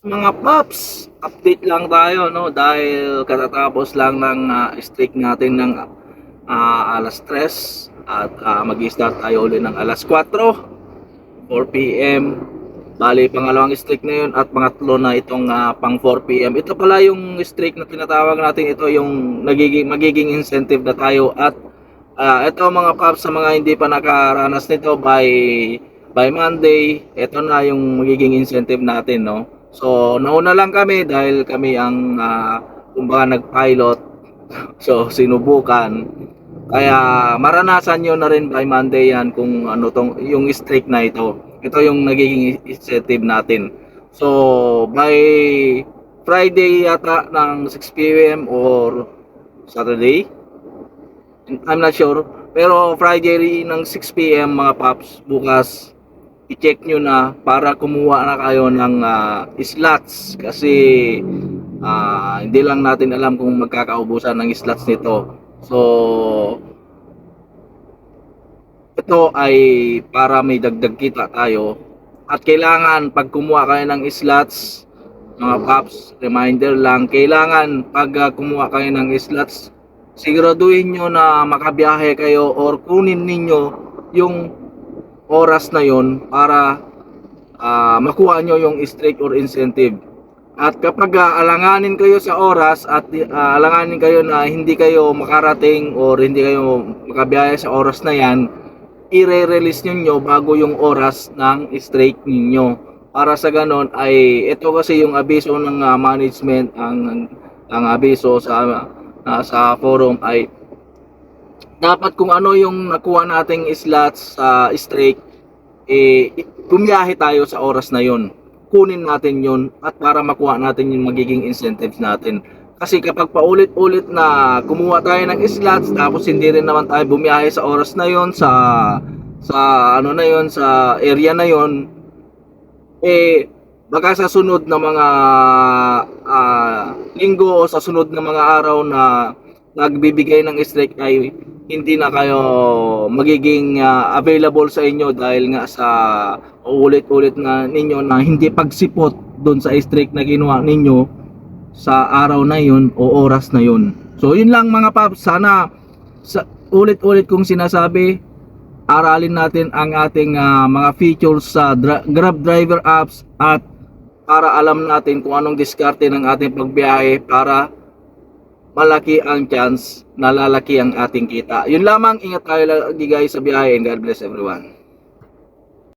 Mga paps, update lang tayo no dahil katatapos lang ng streak natin ng alas 3 at mag-start tayo ulit ng alas 4, 4 p.m. Bali, pangalawang streak na yun at pangatlo na itong pang 4 p.m. Ito pala yung streak na tinatawag natin, ito yung magiging incentive na tayo at ito mga paps, sa mga hindi pa nakaranas nito, by Monday, ito na yung magiging incentive natin, no? So, nauna lang kami dahil kami ang kumbaga nag-pilot. So, sinubukan. Kaya maranasan nyo na rin by Monday yan kung ano tong yung streak na ito. Ito yung nagiging incentive natin. So, by Friday yata ng 6 p.m. or Saturday, I'm not sure. Pero Friday ng 6 p.m. mga paps, bukas i-check nyo na para kumuha na kayo ng slots kasi hindi lang natin alam kung magkakaubusan ng slots nito. So ito ay para may dagdag kita tayo at kailangan pag kumuha kayo ng slots mga paps, reminder lang, kailangan pag kumuha kayo ng slots, siguraduhin nyo na makabiyahe kayo or kunin ninyo yung oras na yon para makuha nyo yung streak or incentive. At kapag alanganin kayo sa oras at alanganin kayo na hindi kayo makarating or hindi kayo makabiyahe sa oras na yan, i-release nyo bago yung oras ng streak ninyo. Para sa ganon ay ito kasi yung abiso ng management, ang abiso sa forum ay dapat kung ano yung nakuha nating slots sa streak, bumiyahe tayo sa oras na yon, kunin natin yon at para makuha natin yung magiging incentives natin. Kasi kapag paulit-ulit na kumuha tayo ng slots tapos hindi rin naman tayo bumiyahe sa oras na yon, sa ano na yon, sa area na yon, baka sa sunod na mga linggo o sa sunod na mga araw na nagbibigay ng strike ay hindi na kayo magiging available sa inyo dahil nga sa ulit-ulit na ninyo na hindi pagsipot doon sa strike na ginawa ninyo sa araw na yun o oras na yun. So yun lang mga paps, sana ulit-ulit kong sinasabi, aralin natin ang ating mga features sa Grab driver apps at para alam natin kung anong diskarte ng ating pagbiyahe para malaki ang chance na lalaki ang ating kita. Yun lamang, ingat tayo lagi guys sa biyahe and God bless everyone.